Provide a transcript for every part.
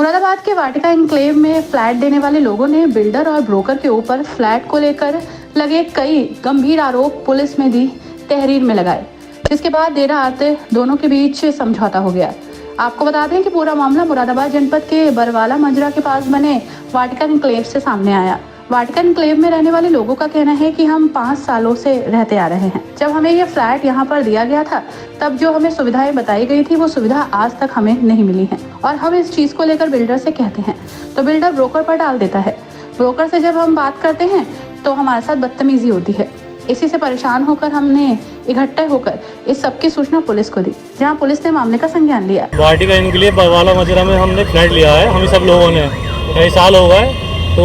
मुरादाबाद के वाटिका एन्क्लेव में फ्लैट देने वाले लोगों ने बिल्डर और ब्रोकर के ऊपर फ्लैट को लेकर लगे कई गंभीर आरोप पुलिस में दी तहरीर में लगाए, जिसके बाद देर रात दोनों के बीच समझौता हो गया। आपको बता दें कि पूरा मामला मुरादाबाद जनपद के बरवाला मंजरा के पास बने वाटिका एन्क्लेव से सामने आया। वाटिका एन्क्लेव में रहने वाले लोगों का कहना है कि हम 5 सालों से रहते आ रहे हैं। जब हमें यह फ्लैट यहाँ पर दिया गया था, तब जो हमें सुविधाएं बताई गई थी वो सुविधा आज तक हमें नहीं मिली है और हम इस चीज़ को लेकर बिल्डर से कहते हैं तो बिल्डर ब्रोकर पर डाल देता है। ब्रोकर से जब हम बात करते हैं तो हमारे साथ बदतमीजी होती है। इसी से परेशान होकर हमने इकट्ठे होकर इस सब की सूचना पुलिस को दी, जहां पुलिस ने मामले का संज्ञान लिया। वाटिका एन्क्लेव बरवाला मंजरा में हमने फ्लैट लिया है, हम सब लोगों ने कई साल हो गए। तो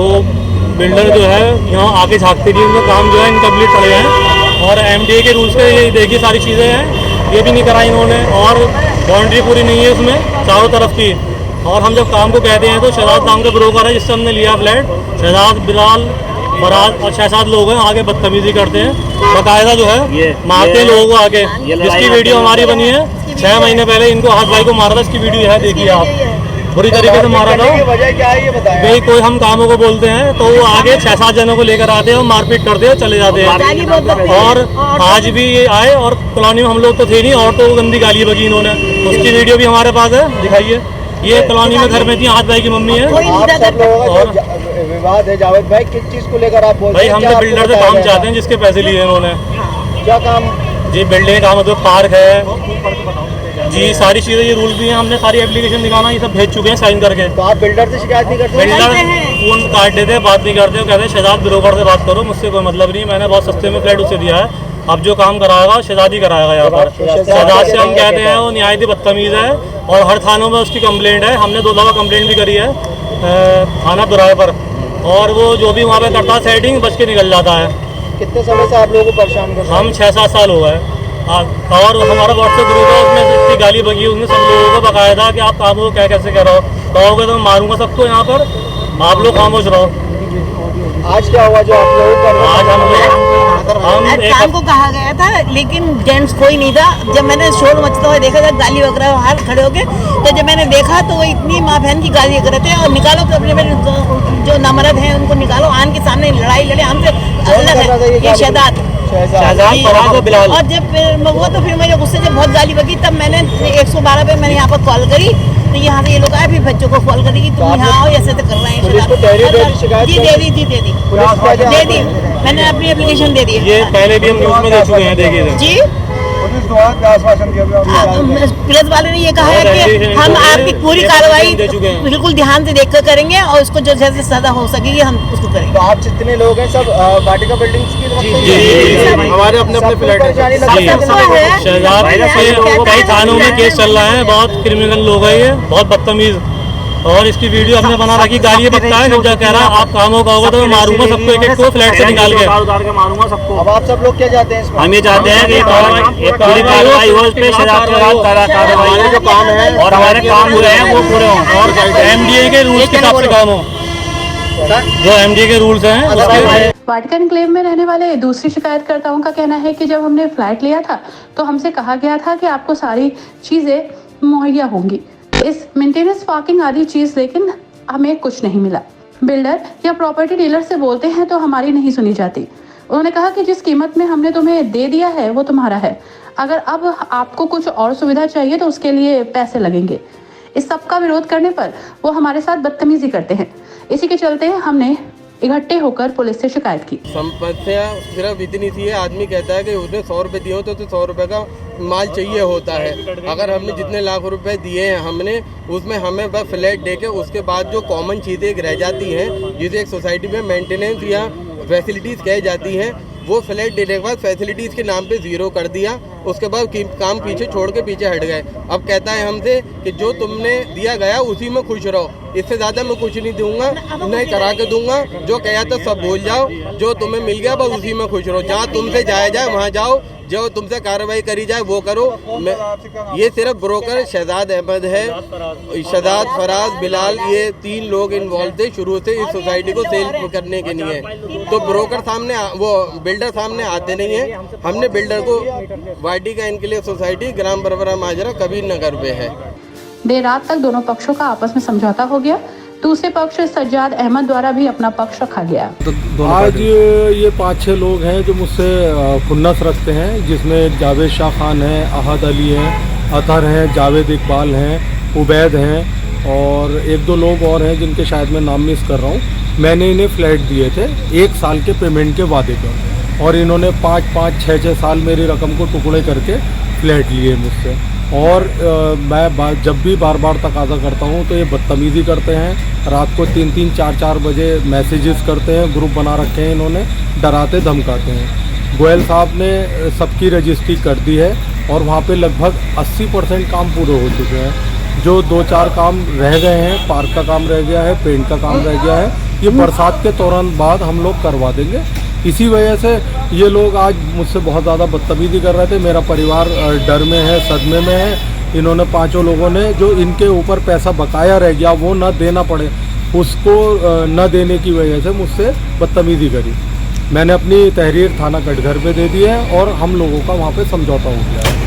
बिल्डर जो है यहाँ आके झाँकते रही, उनका काम जो है इनकम्प्लीट पड़े हैं और एमडीए के रूल्स पे ये देखिए सारी चीज़ें हैं, ये भी नहीं कराई इन्होंने और बाउंड्री पूरी नहीं है उसमें चारों तरफ की। और हम जब काम को कहते हैं तो शहजाद नाम का ब्रोकर है जिससे हमने लिया फ्लैट, शहजाद, बिलाल, फराज और 6-7 लोग हैं, आगे बदतमीजी करते हैं, बाकायदा जो है मारते हैं लोगों को आगे। जिसकी वीडियो हमारी बनी है 6 महीने पहले, इनको हाथ भाई को मारा था, इसकी वीडियो है, देखिए आप, बुरी तरीके से मारा था। वजह क्या है ये बताएं। भाई कोई हम कामों को बोलते हैं तो वो आगे 6-7 जनों को लेकर आते हैं और मारपीट करते हैं, चले जाते हैं। और आज भी ये आए और कॉलोनी में हम लोग तो थे नहीं और तो गंदी गाली बकी इन्होंने, उसकी वीडियो भी हमारे पास है, दिखाइए। ये कॉलोनी में घर में थी, हाथ भाई की मम्मी है। आप सब लोगों का विवाद है जावेद भाई, किस चीज को लेकर आप बोलते हैं? भाई हम तो बिल्डर से काम चाहते हैं जिसके पैसे लिए इन्होंने। क्या काम? जी बिल्डिंग का मतलब पार्क है जी, सारी चीज़ें, ये रूल भी हैं, हमने सारी एप्लीकेशन दिखाना ये सब भेज चुके हैं साइन करके। तो आप बिल्डर से शिकायत नहीं करते? बिल्डर फोन काट देते हैं, बात नहीं करते, कहते हैं शहजाद ब्रोकर से बात करो, मुझसे कोई मतलब नहीं, मैंने बहुत सस्ते में फ्लैट उसे दिया है, अब जो काम कराएगा शहजाद ही कराएगा यहाँ पर। शहजाद से हम कहते हैं वो निहायत ही बदतमीज़ है और हर थानों में उसकी कंप्लेंट है, हमने 2 दफ़ा कंप्लेंट भी करी है थाना दुराए पर, और वो जो भी वहाँ पे करता है सेटिंग बच के निकल जाता है। कितने समय से आप लोगों को परेशान कर रहे हैं? हम 6-7 साल हो गए और हमारा व्हाट्सएप ग्रुप है, उसमें इतनी गाली बगी उसने सब लोगों को बकायदा कि आप कामों को क्या कैसे कह रहे हो, कहोगे तो मारूंगा सबको यहाँ पर, आप लोग खामोश रहो। आज क्या हुआ जो आप लोग कर रहे हैं? आज हम शाम को कहा गया था लेकिन जेंट्स कोई नहीं था। जब मैंने शोर मचता हुआ देखा था, गाली वगैरह बाहर खड़े होके, तो जब मैंने देखा तो वो इतनी माँ बहन की गाली कर रहे थे और निकालो तो अपने मेरे जो नमरद हैं उनको निकालो, आन के सामने लड़ाई लड़े हमसे अलग है। ये शहजाद और जब फिर हुआ तो फिर मेरे गुस्से से बहुत गाली बगी, तब मैंने 112 पे मैंने यहाँ पर कॉल करी, तो यहाँ से ये लोग आए, फिर बच्चों को कॉल करी कि तुम यहाँ आओ, ऐसे तो कर रहे हैं। जी दे दी, मैंने अपनी एप्लीकेशन दे दी। ये पहले भी हम न्यूज़ में दे चुके हैं, देखिए जी। पुलिस वाले ने ये कहा है कि हम आपकी पूरी कार्रवाई बिल्कुल ध्यान से देखकर करेंगे और उसको जो जैसे सजा हो सकेगी हम उसको करेंगे। तो आप जितने लोग हैं सब वाटिका बिल्डिंग्स की हमारे अपने फ्लैट है। शहजाद कई थानों में केस चल रहा है, बहुत क्रिमिनल लोग हैं ये, बहुत बदतमीज, और इसकी वीडियो हमने बना रखी, गाली बकता है, जब कह रहा है आप कामों का होगा तो मैं मारूंगा सबको, एक को फ्लैट से निकाल के मारूंगा सबको। अब आप सब लोग क्या चाहते हैं इसमें? हम ये चाहते हैं कि पूरी कार्रवाई हो, इस पे शहजाद के बाद कार्रवाई जो काम है और हमारे काम हुए हैं वो पूरे हों और एमडीए के रूल्स के हिसाब से काम हो, जो एमडीए के रूल्स हैं। वाटिका एन्क्लेव में रहने वाले दूसरी शिकायतकर्ताओं का कहना है कि जब हमने फ्लैट लिया था तो हमसे कहा गया था कि आपको सारी चीज़ें मुहैया होंगी, इस मेंटेनेंस, पार्किंग आदि चीज़, लेकिन हमें कुछ नहीं मिला। बिल्डर या प्रॉपर्टी डीलर से बोलते हैं तो हमारी नहीं सुनी जाती। उन्होंने कहा कि जिस कीमत में हमने तुम्हें दे दिया है वो तुम्हारा है, अगर अब आपको कुछ और सुविधा चाहिए तो उसके लिए पैसे लगेंगे। इस सब का विरोध करने पर वो हमारे साथ बदतमीजी करते हैं। इसी के चलते हमने इकट्ठे होकर पुलिस से शिकायत की। समस्या सिर्फ इतनी सी है, आदमी कहता है कि उसने 100 रुपये दिए हो तो 100 रुपये का माल चाहिए होता है। अगर हमने जितने लाख रुपए दिए हैं हमने उसमें हमें बस फ्लैट दे के उसके बाद जो कॉमन चीज़ें रह जाती हैं, जिसे एक सोसाइटी में मेंटेनेंस या फैसिलिटीज़ कह जाती हैं, वो फ्लैट देने के बाद फैसिलिटीज़ के नाम पे 0 कर दिया, उसके बाद काम पीछे छोड़ के पीछे हट गए। अब कहता है हमसे कि जो तुमने दिया गया उसी में खुश रहो, इससे ज़्यादा मैं कुछ नहीं दूंगा, नहीं करा के दूंगा, जो कहा था सब भूल जाओ, जो तुम्हें मिल गया बस उसी में खुश रहो, जहाँ तुमसे जाया जाए वहाँ जाओ, जो तुमसे कार्रवाई करी जाए वो करो। ये सिर्फ ब्रोकर शहजाद अहमद है, शहजाद, फराज, बिलाल, ये 3 लोग इन्वॉल्व थे शुरू से इस सोसाइटी को सेल करने के लिए। तो ब्रोकर सामने, वो बिल्डर सामने आते नहीं है। हमने बिल्डर को वाटिका एन्क्लेव सोसाइटी, ग्राम बरवाला माजरा, कबीर नगर पे है। देर रात तक दोनों पक्षों का आपस में समझौता हो गया। दूसरे पक्ष सज्जाद अहमद द्वारा भी अपना पक्ष रखा गया। आज ये 5-6 लोग हैं जो मुझसे खुन्नस रखते हैं, जिसमें जावेद शाह खान है, अहद अली हैं, अतहर हैं, जावेद इकबाल हैं, उबैद हैं और 1-2 लोग और हैं जिनके शायद मैं नाम मिस कर रहा हूँ। मैंने इन्हें फ्लैट दिए थे 1 साल के पेमेंट के वादे पर और इन्होंने 5-5, 6-6 साल मेरी रकम को टुकड़े करके फ्लैट लिए मुझसे। और मैं जब भी बार बार तकाजा करता हूँ तो ये बदतमीज़ी करते हैं। रात को 3-3, 4-4 बजे मैसेजेस करते हैं, ग्रुप बना रखे हैं इन्होंने, डराते धमकाते हैं। गोयल साहब ने सबकी रजिस्ट्री कर दी है और वहाँ पे लगभग 80% काम पूरे हो चुके हैं। जो 2-4 काम रह गए हैं, पार्क का काम रह गया है, पेंट का काम रह गया है, ये बरसात के तुरंत बाद हम लोग करवा देंगे। इसी वजह से ये लोग आज मुझसे बहुत ज़्यादा बदतमीज़ी कर रहे थे। मेरा परिवार डर में है, सदमे में है। इन्होंने 5 लोगों ने जो इनके ऊपर पैसा बकाया रह गया वो न देना पड़े, उसको न देने की वजह से मुझसे बदतमीज़ी करी। मैंने अपनी तहरीर थाना कटघर पे दे दी है और हम लोगों का वहाँ पे समझौता हो गया है।